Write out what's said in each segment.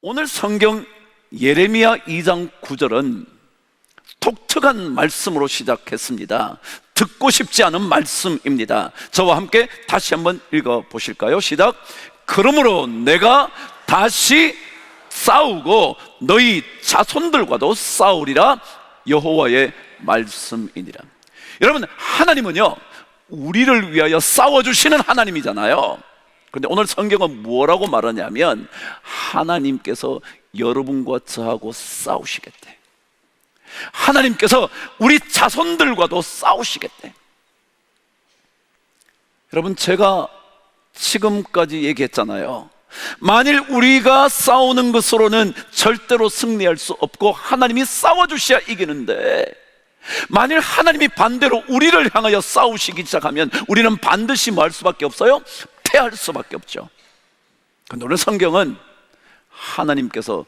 오늘 성경 예레미야 2장 9절은 독특한 말씀으로 시작했습니다. 듣고 싶지 않은 말씀입니다. 저와 함께 다시 한번 읽어보실까요? 시작. 그러므로 내가 다시 싸우고 너희 자손들과도 싸우리라, 여호와의 말씀이니라. 여러분, 하나님은요 우리를 위하여 싸워주시는 하나님이잖아요. 그런데 오늘 성경은 뭐라고 말하냐면 하나님께서 여러분과 저하고 싸우시겠대. 하나님께서 우리 자손들과도 싸우시겠대. 여러분, 제가 지금까지 얘기했잖아요. 만일 우리가 싸우는 것으로는 절대로 승리할 수 없고 하나님이 싸워주셔야 이기는데, 만일 하나님이 반대로 우리를 향하여 싸우시기 시작하면 우리는 반드시 뭐 할 수밖에 없어요? 패할 수밖에 없죠. 그런데 오늘 성경은 하나님께서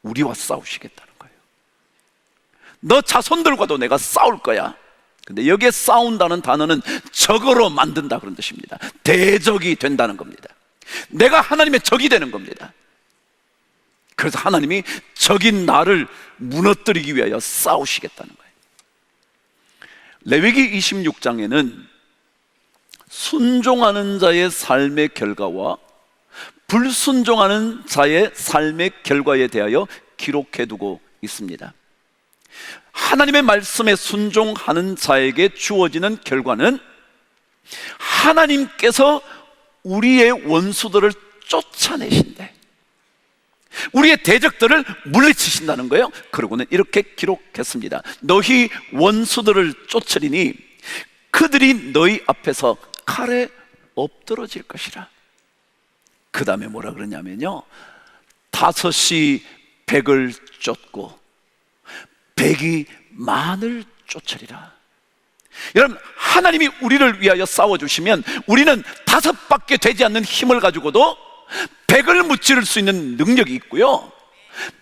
우리와 싸우시겠다는 거예요. 너 자손들과도 내가 싸울 거야. 근데 여기에 싸운다는 단어는 적으로 만든다 그런 뜻입니다. 대적이 된다는 겁니다. 내가 하나님의 적이 되는 겁니다. 그래서 하나님이 적인 나를 무너뜨리기 위하여 싸우시겠다는 거예요. 레위기 26장에는 순종하는 자의 삶의 결과와 불순종하는 자의 삶의 결과에 대하여 기록해두고 있습니다. 하나님의 말씀에 순종하는 자에게 주어지는 결과는 하나님께서 우리의 원수들을 쫓아내신대. 우리의 대적들을 물리치신다는 거예요. 그러고는 이렇게 기록했습니다. 너희 원수들을 쫓으리니 그들이 너희 앞에서 칼에 엎드러질 것이라. 그 다음에 뭐라 그러냐면요, 5이 100을 쫓고 100이 만을 쫓으리라. 여러분, 하나님이 우리를 위하여 싸워주시면 우리는 5밖에 되지 않는 힘을 가지고도 100을 무찌를 수 있는 능력이 있고요,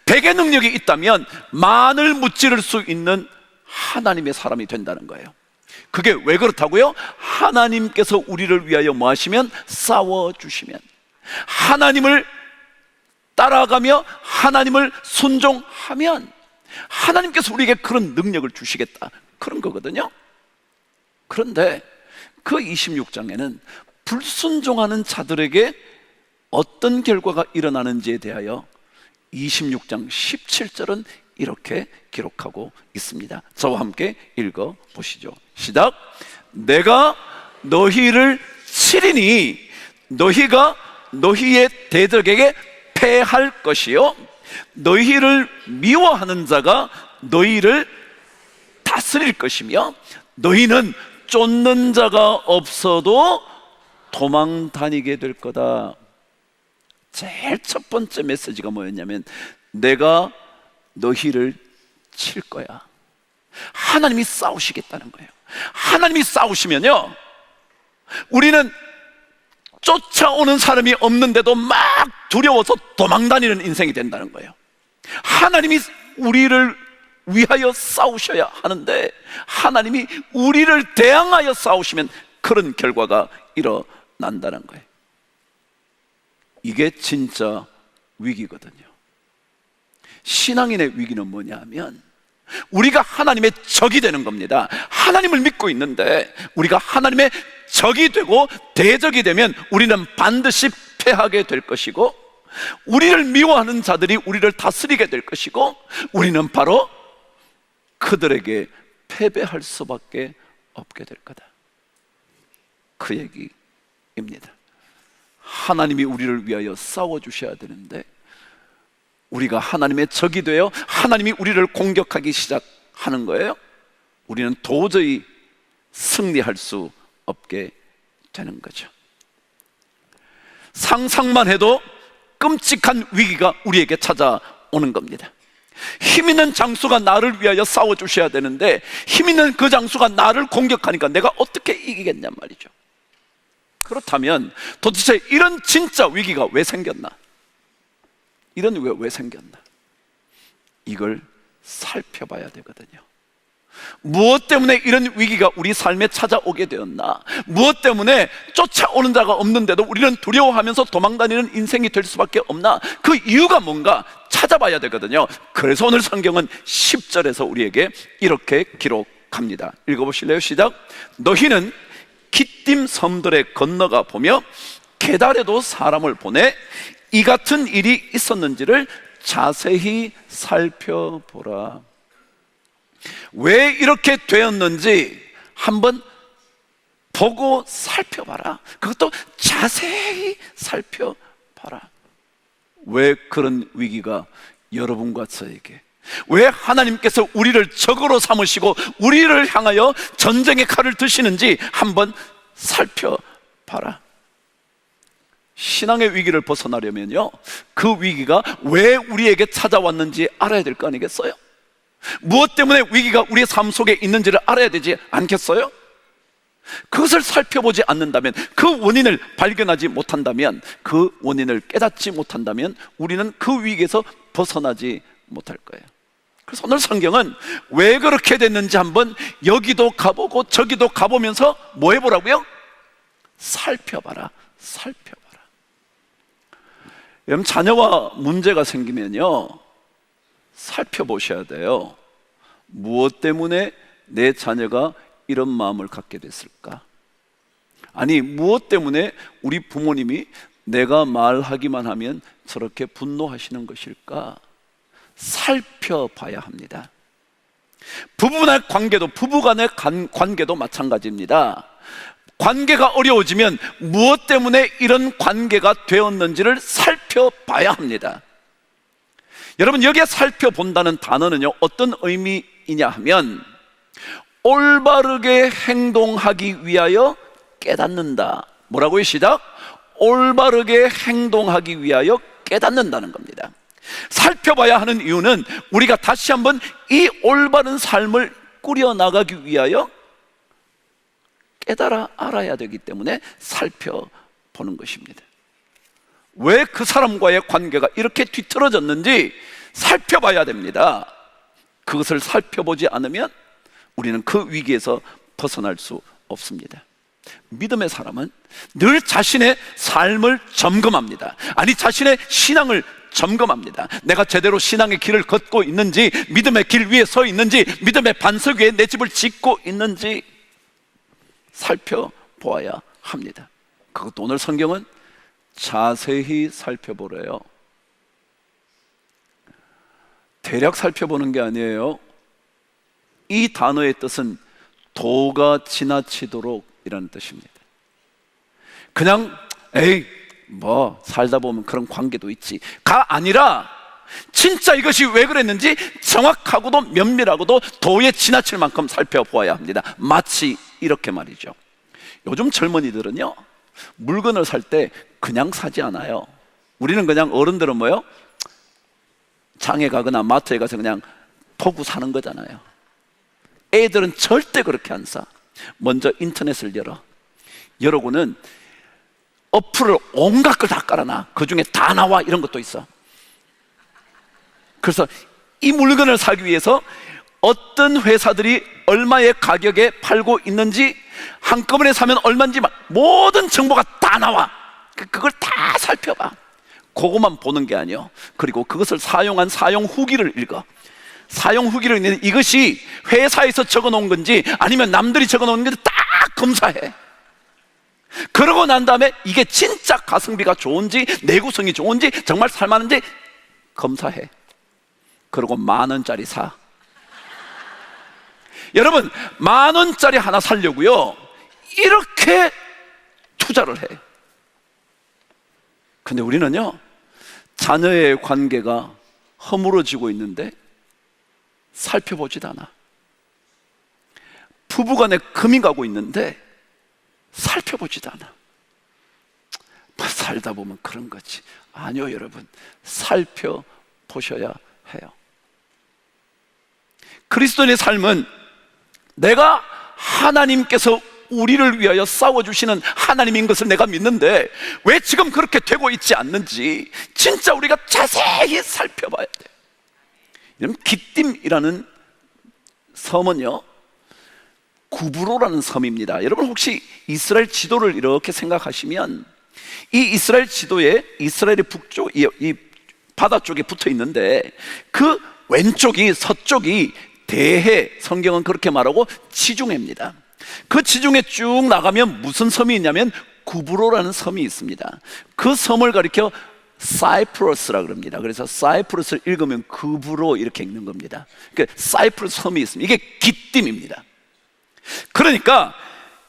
100의 능력이 있다면 만을 무찌를 수 있는 하나님의 사람이 된다는 거예요. 그게 왜 그렇다고요? 하나님께서 우리를 위하여 뭐 하시면? 싸워주시면, 하나님을 따라가며 하나님을 순종하면 하나님께서 우리에게 그런 능력을 주시겠다, 그런 거거든요. 그런데 그 26장에는 불순종하는 자들에게 어떤 결과가 일어나는지에 대하여 26장 17절은 이렇게 기록하고 있습니다. 저와 함께 읽어보시죠. 시작. 내가 너희를 치리니 너희가 너희의 대적에게 패할 것이요, 너희를 미워하는 자가 너희를 다스릴 것이며 너희는 쫓는 자가 없어도 도망 다니게 될 거다. 제일 첫 번째 메시지가 뭐였냐면 내가 너희를 칠 거야. 하나님이 싸우시겠다는 거예요. 하나님이 싸우시면요, 우리는 쫓아오는 사람이 없는데도 막 두려워서 도망다니는 인생이 된다는 거예요. 하나님이 우리를 위하여 싸우셔야 하는데 하나님이 우리를 대항하여 싸우시면 그런 결과가 일어난다는 거예요. 이게 진짜 위기거든요. 신앙인의 위기는 뭐냐면 우리가 하나님의 적이 되는 겁니다. 하나님을 믿고 있는데 우리가 하나님의 적이 되고 대적이 되면 우리는 반드시 패하게 될 것이고, 우리를 미워하는 자들이 우리를 다스리게 될 것이고, 우리는 바로 그들에게 패배할 수밖에 없게 될 거다, 그 얘기입니다. 하나님이 우리를 위하여 싸워주셔야 되는데 우리가 하나님의 적이 되어 하나님이 우리를 공격하기 시작하는 거예요. 우리는 도저히 승리할 수 없게 되는 거죠. 상상만 해도 끔찍한 위기가 우리에게 찾아오는 겁니다. 힘 있는 장수가 나를 위하여 싸워주셔야 되는데 힘 있는 그 장수가 나를 공격하니까 내가 어떻게 이기겠냔 말이죠. 그렇다면 도대체 이런 진짜 위기가 왜 생겼나? 이런 왜 생겼나? 이걸 살펴봐야 되거든요. 무엇 때문에 이런 위기가 우리 삶에 찾아오게 되었나? 무엇 때문에 쫓아오는 자가 없는데도 우리는 두려워하면서 도망다니는 인생이 될 수밖에 없나? 그 이유가 뭔가 찾아봐야 되거든요. 그래서 오늘 성경은 10절에서 우리에게 이렇게 기록합니다. 읽어보실래요? 시작. 너희는 기띔 섬들에 건너가 보며 게달에도 사람을 보내 이 같은 일이 있었는지를 자세히 살펴보라. 왜 이렇게 되었는지 한번 보고 살펴봐라. 그것도 자세히 살펴봐라. 왜 그런 위기가 여러분과 저에게, 왜 하나님께서 우리를 적으로 삼으시고 우리를 향하여 전쟁의 칼을 드시는지 한번 살펴봐라. 신앙의 위기를 벗어나려면요, 그 위기가 왜 우리에게 찾아왔는지 알아야 될 거 아니겠어요? 무엇 때문에 위기가 우리의 삶 속에 있는지를 알아야 되지 않겠어요? 그것을 살펴보지 않는다면, 그 원인을 발견하지 못한다면, 그 원인을 깨닫지 못한다면 우리는 그 위기에서 벗어나지 못할 거예요. 그래서 오늘 성경은 왜 그렇게 됐는지 한번 여기도 가보고 저기도 가보면서 뭐 해보라고요? 살펴봐라. 살펴봐라. 여러분, 자녀와 문제가 생기면요, 살펴보셔야 돼요. 무엇 때문에 내 자녀가 이런 마음을 갖게 됐을까? 아니, 무엇 때문에 우리 부모님이 내가 말하기만 하면 저렇게 분노하시는 것일까? 살펴봐야 합니다. 부부간의 관계도, 부부간의 관계도 마찬가지입니다. 관계가 어려워지면 무엇 때문에 이런 관계가 되었는지를 살펴봐야 합니다. 여러분, 여기에 살펴본다는 단어는요, 어떤 의미이냐 하면 올바르게 행동하기 위하여 깨닫는다. 뭐라고요? 시작. 올바르게 행동하기 위하여 깨닫는다는 겁니다. 살펴봐야 하는 이유는 우리가 다시 한번 이 올바른 삶을 꾸려나가기 위하여 깨달아 알아야 되기 때문에 살펴보는 것입니다. 왜 그 사람과의 관계가 이렇게 뒤틀어졌는지 살펴봐야 됩니다. 그것을 살펴보지 않으면 우리는 그 위기에서 벗어날 수 없습니다. 믿음의 사람은 늘 자신의 삶을 점검합니다. 아니, 자신의 신앙을 점검합니다. 내가 제대로 신앙의 길을 걷고 있는지, 믿음의 길 위에 서 있는지, 믿음의 반석 위에 내 집을 짓고 있는지 살펴보아야 합니다. 그것도 오늘 성경은 자세히 살펴보래요. 대략 살펴보는 게 아니에요. 이 단어의 뜻은 도가 지나치도록 이라는 뜻입니다. 그냥 에이 뭐 살다 보면 그런 관계도 있지가 아니라 진짜 이것이 왜 그랬는지 정확하고도 면밀하고도 도에 지나칠 만큼 살펴보아야 합니다. 마치 이렇게 말이죠. 요즘 젊은이들은요, 물건을 살 때 그냥 사지 않아요. 우리는 그냥, 어른들은 뭐요? 장에 가거나 마트에 가서 그냥 보고 사는 거잖아요. 애들은 절대 그렇게 안 사. 먼저 인터넷을 열어고는 어플을 온갖 걸 다 깔아놔. 그 중에 다 나와 이런 것도 있어. 그래서 이 물건을 사기 위해서 어떤 회사들이 얼마의 가격에 팔고 있는지, 한꺼번에 사면 얼마인지 모든 정보가 다 나와. 그걸 다 살펴봐. 그것만 보는 게 아니에요. 그리고 그것을 사용한 사용 후기를 읽어. 사용 후기를 읽는, 이것이 회사에서 적어놓은 건지 아니면 남들이 적어놓은 건지 딱 검사해. 그러고 난 다음에 이게 진짜 가성비가 좋은지, 내구성이 좋은지, 정말 살만한지 검사해. 그리고 10,000원짜리 사. 여러분, 10,000원짜리 하나 사려고요, 이렇게 투자를 해. 근데 우리는요, 자녀의 관계가 허물어지고 있는데 살펴보지도 않아. 부부간에 금이 가고 있는데 살펴보지도 않아. 살다 보면 그런 거지. 아니요, 여러분, 살펴보셔야 해요. 그리스도인의 삶은 내가 하나님께서 우리를 위하여 싸워주시는 하나님인 것을 내가 믿는데 왜 지금 그렇게 되고 있지 않는지 진짜 우리가 자세히 살펴봐야 돼요. 기띔이라는 섬은요, 구브로라는 섬입니다. 여러분 혹시 이스라엘 지도를 이렇게 생각하시면 이 이스라엘 지도에 이스라엘의 북쪽, 이 바다 쪽에 붙어 있는데 그 왼쪽이, 서쪽이 대해, 성경은 그렇게 말하고 지중해입니다. 그 지중해 쭉 나가면 무슨 섬이 있냐면 구브로라는 섬이 있습니다. 그 섬을 가리켜 사이프러스라 그럽니다. 그래서 사이프러스를 읽으면 구브로 이렇게 읽는 겁니다. 그러니까 사이프러스 섬이 있습니다. 이게 기띔입니다. 그러니까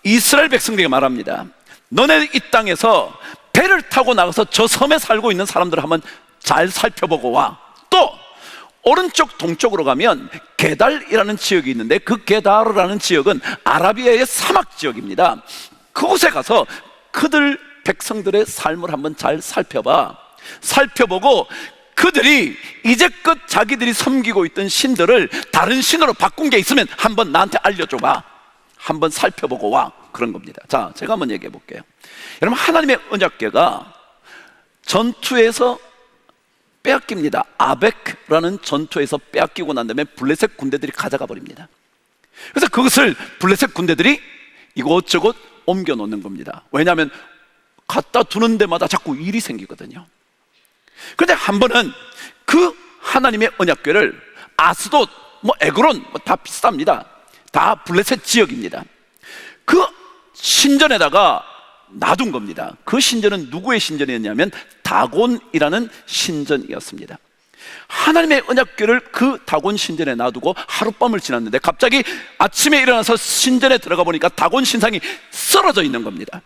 이스라엘 백성들에게 말합니다. 너네 이 땅에서 배를 타고 나가서 저 섬에 살고 있는 사람들을 한번 잘 살펴보고 와. 또 오른쪽 동쪽으로 가면 게달이라는 지역이 있는데 그 게달이라는 지역은 아라비아의 사막 지역입니다. 그곳에 가서 그들 백성들의 삶을 한번 잘 살펴봐. 살펴보고 그들이 이제껏 자기들이 섬기고 있던 신들을 다른 신으로 바꾼 게 있으면 한번 나한테 알려줘봐. 한번 살펴보고 와. 그런 겁니다. 자, 제가 한번 얘기해 볼게요. 여러분, 하나님의 언약궤가 전투에서 빼앗깁니다. 아벡라는 전투에서 빼앗기고 난 다음에 블레셋 군대들이 가져가 버립니다. 그래서 그것을 블레셋 군대들이 이곳저곳 옮겨 놓는 겁니다. 왜냐하면 갖다 두는 데마다 자꾸 일이 생기거든요. 그런데 한 번은 그 하나님의 언약궤를 아스돗, 에그론 다 비슷합니다. 다 블레셋 지역입니다. 그 신전에다가 놔둔 겁니다. 그 신전은 누구의 신전이었냐면 다곤이라는 신전이었습니다. 하나님의 언약궤를 그 다곤 신전에 놔두고 하룻밤을 지났는데 갑자기 아침에 일어나서 신전에 들어가 보니까 다곤 신상이 쓰러져 있는 겁니다.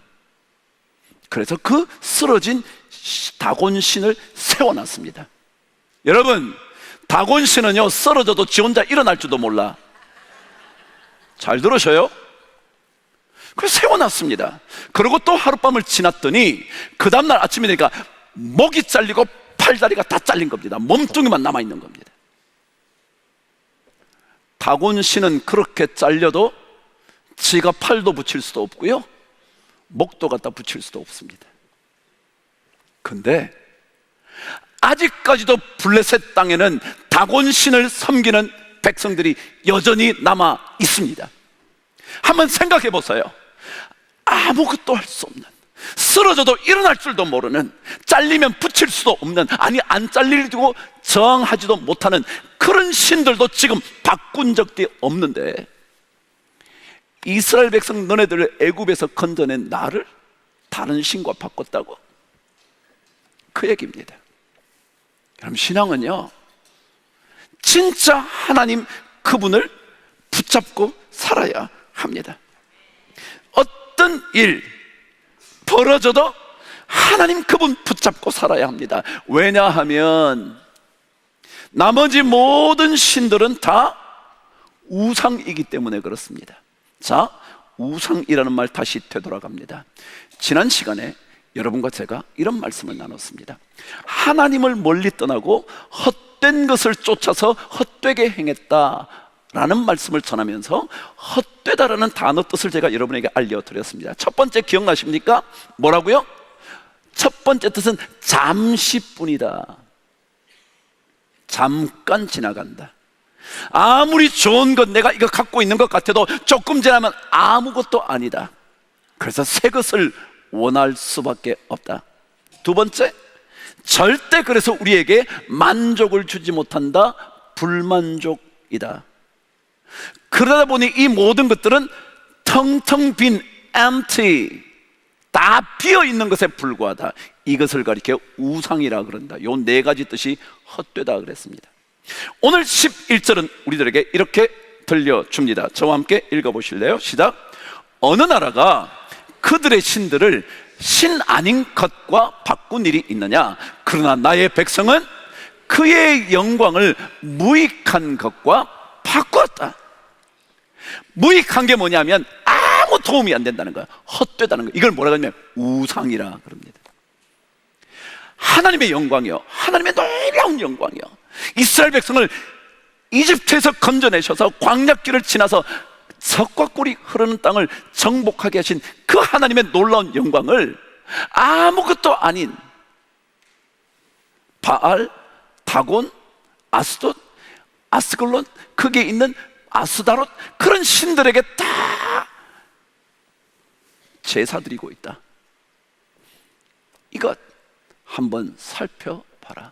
그래서 그 쓰러진 다곤 신을 세워놨습니다. 여러분, 다곤 신은요, 쓰러져도 지 혼자 일어날 줄도 몰라. 잘 들으셔요? 그래서 세워놨습니다. 그리고 또 하룻밤을 지났더니 그 다음날 아침이 되니까 목이 잘리고 팔다리가 다 잘린 겁니다. 몸뚱이만 남아있는 겁니다. 다곤 신은 그렇게 잘려도 지가 팔도 붙일 수도 없고요, 목도 갖다 붙일 수도 없습니다. 근데 아직까지도 블레셋 땅에는 다곤 신을 섬기는 백성들이 여전히 남아 있습니다. 한번 생각해 보세요. 아무것도 할 수 없는, 쓰러져도 일어날 줄도 모르는, 잘리면 붙일 수도 없는, 아니 안 잘리고 저항하지도 못하는 그런 신들도 지금 바꾼 적이 없는데 이스라엘 백성 너네들을 애굽에서 건져낸 나를 다른 신과 바꿨다고? 그 얘기입니다. 그럼 신앙은요, 진짜 하나님 그분을 붙잡고 살아야 합니다. 어떤 일 벌어져도 하나님 그분 붙잡고 살아야 합니다. 왜냐하면 나머지 모든 신들은 다 우상이기 때문에 그렇습니다. 자, 우상이라는 말 다시 되돌아갑니다. 지난 시간에 여러분과 제가 이런 말씀을 나눴습니다. 하나님을 멀리 떠나고 헛된 것을 쫓아서 헛되게 행했다 라는 말씀을 전하면서 헛되다라는 단어 뜻을 제가 여러분에게 알려드렸습니다. 첫 번째 기억나십니까? 뭐라고요? 첫 번째 뜻은 잠시뿐이다. 잠깐 지나간다. 아무리 좋은 것, 내가 이거 갖고 있는 것 같아도 조금 지나면 아무것도 아니다. 그래서 새 것을 원할 수밖에 없다. 두 번째, 절대 그래서 우리에게 만족을 주지 못한다. 불만족이다. 그러다 보니 이 모든 것들은 텅텅 빈 empty, 다 비어있는 것에 불과하다. 이것을 가리켜 우상이라 그런다. 요 네 가지 뜻이 헛되다 그랬습니다. 오늘 11절은 우리들에게 이렇게 들려줍니다. 저와 함께 읽어보실래요? 시작. 어느 나라가 그들의 신들을 신 아닌 것과 바꾼 일이 있느냐? 그러나 나의 백성은 그의 영광을 무익한 것과 바꾸었다. 무익한 게 뭐냐면 아무 도움이 안 된다는 거야. 헛되다는 거야. 이걸 뭐라고 하냐면 우상이라 그럽니다. 하나님의 영광이요, 하나님의 놀라운 영광이요, 이스라엘 백성을 이집트에서 건져내셔서 광야길을 지나서 석과 꿀이 흐르는 땅을 정복하게 하신 그 하나님의 놀라운 영광을 아무것도 아닌 바알, 다곤, 아스돗, 아스글론, 거기에 있는 아스다롯, 그런 신들에게 다 제사 드리고 있다. 이것 한번 살펴봐라.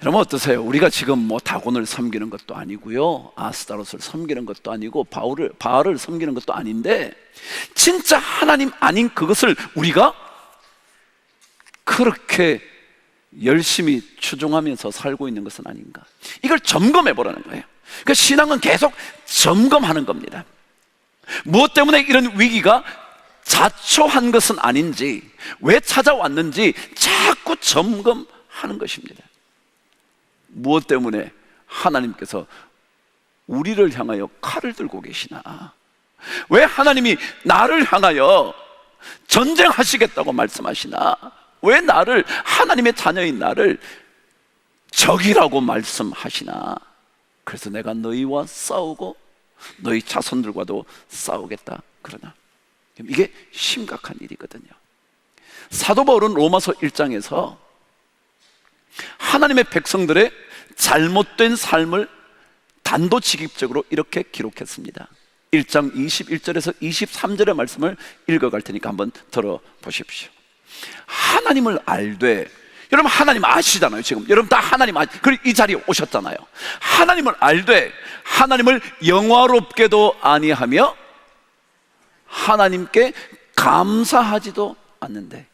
여러분 어떠세요? 우리가 지금 뭐 다곤을 섬기는 것도 아니고요, 아스타롯을 섬기는 것도 아니고, 바알을 섬기는 것도 아닌데, 진짜 하나님 아닌 그것을 우리가 그렇게 열심히 추종하면서 살고 있는 것은 아닌가? 이걸 점검해 보라는 거예요. 그러니까 신앙은 계속 점검하는 겁니다. 무엇 때문에 이런 위기가 자초한 것은 아닌지, 왜 찾아왔는지 자꾸 점검하는 것입니다. 무엇 때문에 하나님께서 우리를 향하여 칼을 들고 계시나? 왜 하나님이 나를 향하여 전쟁하시겠다고 말씀하시나? 왜 나를, 하나님의 자녀인 나를 적이라고 말씀하시나? 그래서 내가 너희와 싸우고 너희 자손들과도 싸우겠다 그러나? 이게 심각한 일이거든요. 사도 바울은 로마서 1장에서 하나님의 백성들의 잘못된 삶을 단도직입적으로 이렇게 기록했습니다. 1장 21절에서 23절의 말씀을 읽어갈 테니까 한번 들어보십시오. 하나님을 알되, 여러분 하나님 아시잖아요. 지금 여러분 다 하나님 그리고 이 자리에 오셨잖아요. 하나님을 알되 하나님을 영화롭게도 아니하며 하나님께 감사하지도 않는데,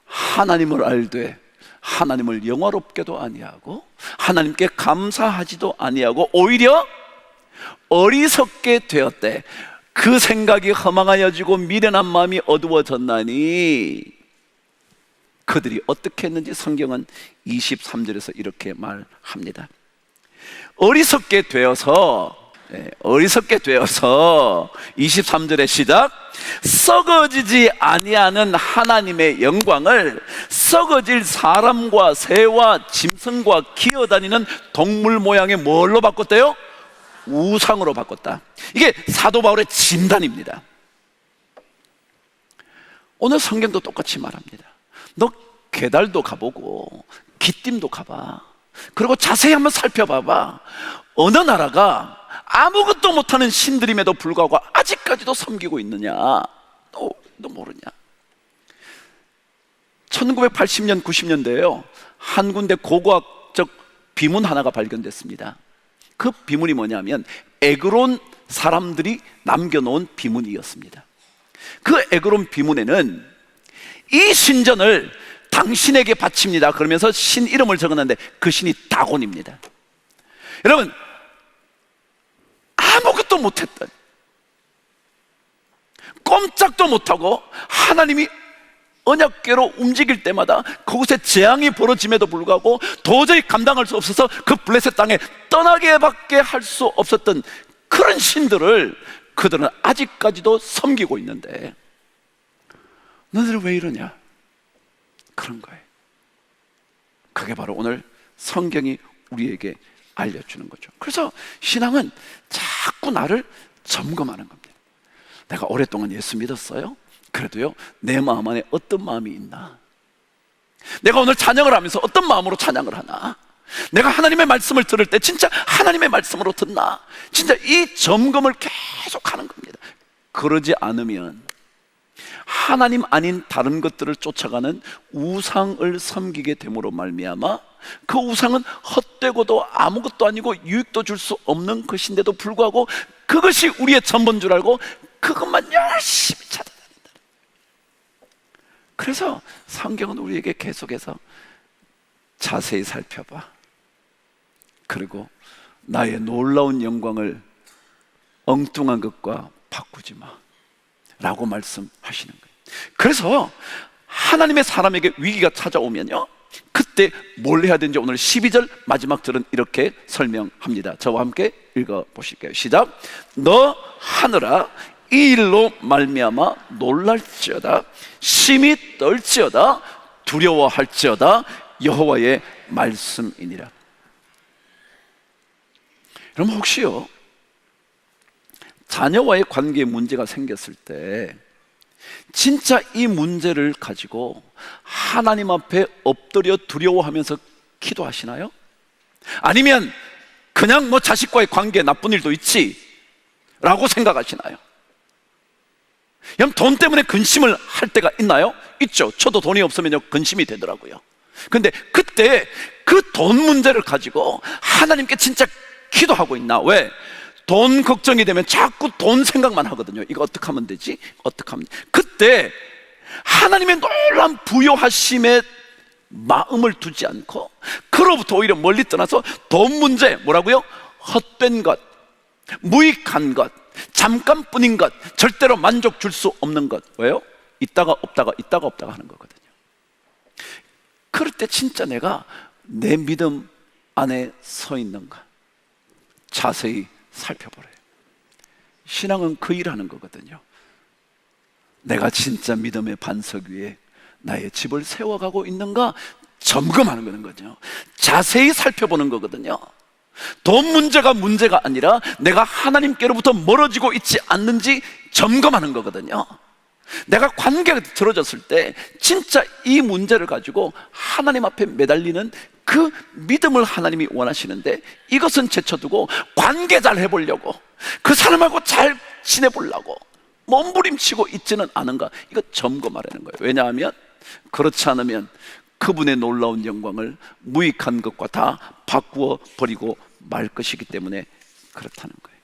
하나님을 알되 하나님을 영화롭게도 아니하고 하나님께 감사하지도 아니하고 오히려 어리석게 되었대. 그 생각이 허망하여지고 미련한 마음이 어두워졌나니, 그들이 어떻게 했는지 성경은 23절에서 이렇게 말합니다. 어리석게 되어서 23절의 시작, 썩어지지 아니하는 하나님의 영광을 썩어질 사람과 새와 짐승과 기어다니는 동물 모양의 뭘로 바꿨대요? 우상으로 바꿨다. 이게 사도 바울의 진단입니다. 오늘 성경도 똑같이 말합니다. 너 게달도 가보고 기띔도 가봐. 그리고 자세히 한번 살펴봐봐. 어느 나라가 아무것도 못하는 신들임에도 불구하고 아직까지도 섬기고 있느냐? 너 모르냐? 1980년, 90년대에요, 한 군데 고고학적 비문 하나가 발견됐습니다. 그 비문이 뭐냐면 에그론 사람들이 남겨놓은 비문이었습니다. 그 에그론 비문에는 이 신전을 당신에게 바칩니다 그러면서 신 이름을 적었는데 그 신이 다곤입니다. 여러분, 아무것도 못했던, 꼼짝도 못하고 하나님이 언약궤로 움직일 때마다 그곳에 재앙이 벌어짐에도 불구하고 도저히 감당할 수 없어서 그 블레셋 땅에 떠나게 밖에 할 수 없었던 그런 신들을 그들은 아직까지도 섬기고 있는데, 너희들 왜 이러냐? 그런 거예요. 그게 바로 오늘 성경이 우리에게 알려주는 거죠. 그래서 신앙은 자꾸 나를 점검하는 겁니다. 내가 오랫동안 예수 믿었어요? 그래도요, 내 마음 안에 어떤 마음이 있나? 내가 오늘 찬양을 하면서 어떤 마음으로 찬양을 하나? 내가 하나님의 말씀을 들을 때 진짜 하나님의 말씀으로 듣나? 진짜 이 점검을 계속 하는 겁니다. 그러지 않으면 하나님 아닌 다른 것들을 쫓아가는 우상을 섬기게 됨으로 말미암아 그 우상은 헛되고도 아무것도 아니고 유익도 줄 수 없는 것인데도 불구하고 그것이 우리의 전부인 줄 알고 그것만 열심히 찾아다닌다. 그래서 성경은 우리에게 계속해서 자세히 살펴봐. 그리고 나의 놀라운 영광을 엉뚱한 것과 바꾸지 마 라고 말씀하시는 거예요. 그래서 하나님의 사람에게 위기가 찾아오면요, 그때 뭘 해야 되는지 오늘 12절 마지막 절은 이렇게 설명합니다. 저와 함께 읽어보실게요. 시작. 너 하늘아, 이 일로 말미암아 놀랄지어다, 심히 떨지어다, 두려워할지어다, 여호와의 말씀이니라. 여러분 혹시요, 자녀와의 관계에 문제가 생겼을 때 진짜 이 문제를 가지고 하나님 앞에 엎드려 두려워하면서 기도하시나요? 아니면 그냥 뭐 자식과의 관계에 나쁜 일도 있지 라고 생각하시나요? 그럼 돈 때문에 근심을 할 때가 있나요? 있죠. 저도 돈이 없으면 근심이 되더라고요. 근데 그때 그 돈 문제를 가지고 하나님께 진짜 기도하고 있나? 왜? 돈 걱정이 되면 자꾸 돈 생각만 하거든요. 이거 어떻게 하면 되지? 어떻게 하면 되지? 그때 하나님의 놀라운 부요하심에 마음을 두지 않고 그로부터 오히려 멀리 떠나서 돈 문제, 뭐라고요? 헛된 것, 무익한 것, 잠깐뿐인 것, 절대로 만족 줄 수 없는 것. 왜요? 있다가 없다가 있다가 없다가 하는 거거든요. 그럴 때 진짜 내가 내 믿음 안에 서 있는가 자세히 살펴보래요. 신앙은 그 일하는 거거든요. 내가 진짜 믿음의 반석 위에 나의 집을 세워가고 있는가 점검하는 거죠. 자세히 살펴보는 거거든요. 돈 문제가 문제가 아니라 내가 하나님께로부터 멀어지고 있지 않는지 점검하는 거거든요. 내가 관계가 틀어졌을 때 진짜 이 문제를 가지고 하나님 앞에 매달리는 그 믿음을 하나님이 원하시는데, 이것은 제쳐두고 관계 잘 해보려고, 그 사람하고 잘 지내보려고 몸부림치고 있지는 않은가, 이거 점검하라는 거예요. 왜냐하면 그렇지 않으면 그분의 놀라운 영광을 무익한 것과 다 바꾸어 버리고 말 것이기 때문에 그렇다는 거예요.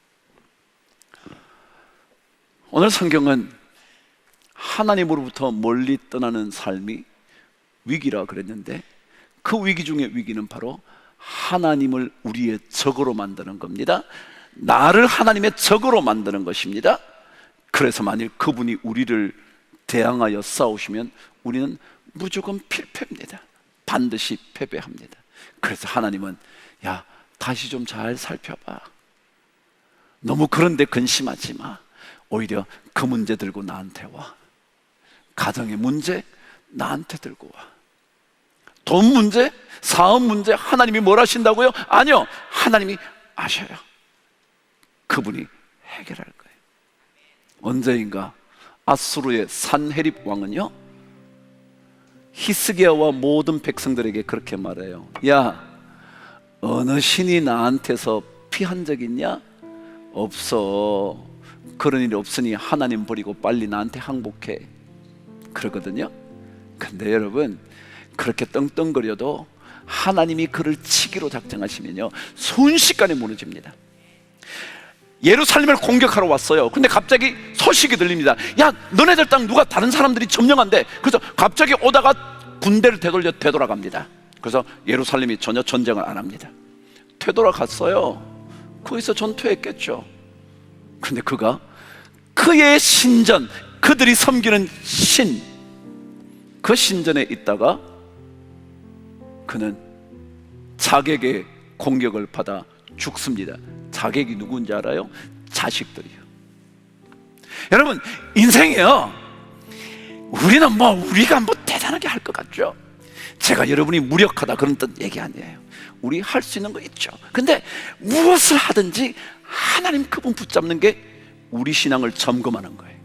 오늘 성경은 하나님으로부터 멀리 떠나는 삶이 위기라 그랬는데, 그 위기 중에 위기는 바로 하나님을 우리의 적으로 만드는 겁니다. 나를 하나님의 적으로 만드는 것입니다. 그래서 만일 그분이 우리를 대항하여 싸우시면 우리는 무조건 필패입니다. 반드시 패배합니다. 그래서 하나님은 야, 다시 좀 잘 살펴봐. 너무 그런데 근심하지 마. 오히려 그 문제 들고 나한테 와. 가정의 문제 나한테 들고 와. 돈 문제, 사업 문제 하나님이 뭘 하신다고요? 아니요, 하나님이 아셔요. 그분이 해결할 거예요. 언제인가 아수르의 산헤립 왕은요, 히스기야와 모든 백성들에게 그렇게 말해요. 야, 어느 신이 나한테서 피한 적 있냐? 없어. 그런 일이 없으니 하나님 버리고 빨리 나한테 항복해. 그러거든요. 근데 여러분, 그렇게 떵떵거려도 하나님이 그를 치기로 작정하시면요, 순식간에 무너집니다. 예루살렘을 공격하러 왔어요. 근데 갑자기 소식이 들립니다. 야, 너네들 땅 누가 다른 사람들이 점령한대. 그래서 갑자기 오다가 군대를 되돌아갑니다. 그래서 예루살렘이 전혀 전쟁을 안 합니다. 되돌아갔어요. 거기서 전투했겠죠. 근데 그가 그의 신전, 그들이 섬기는 신, 그 신전에 있다가 그는 자객의 공격을 받아 죽습니다. 자객이 누군지 알아요? 자식들이요. 여러분, 인생이요, 우리는 우리가 대단하게 할 것 같죠? 제가 여러분이 무력하다 그런 뜻 얘기 아니에요. 우리 할 수 있는 거 있죠. 근데 무엇을 하든지 하나님 그분 붙잡는 게 우리 신앙을 점검하는 거예요.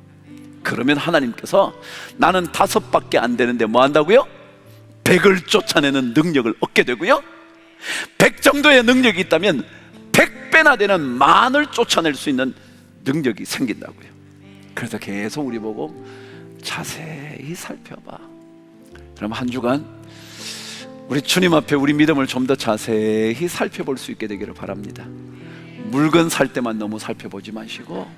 그러면 하나님께서 나는 5밖에 안 되는데 뭐 한다고요? 100을 쫓아내는 능력을 얻게 되고요, 100 정도의 능력이 있다면 100배나 되는 만을 쫓아낼 수 있는 능력이 생긴다고요. 그래서 계속 우리 보고 자세히 살펴봐. 그럼 한 주간 우리 주님 앞에 우리 믿음을 좀 더 자세히 살펴볼 수 있게 되기를 바랍니다. 물건 살 때만 너무 살펴보지 마시고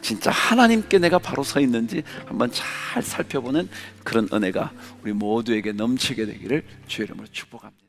진짜 하나님께 내가 바로 서 있는지 한번 잘 살펴보는 그런 은혜가 우리 모두에게 넘치게 되기를 주의 이름으로 축복합니다.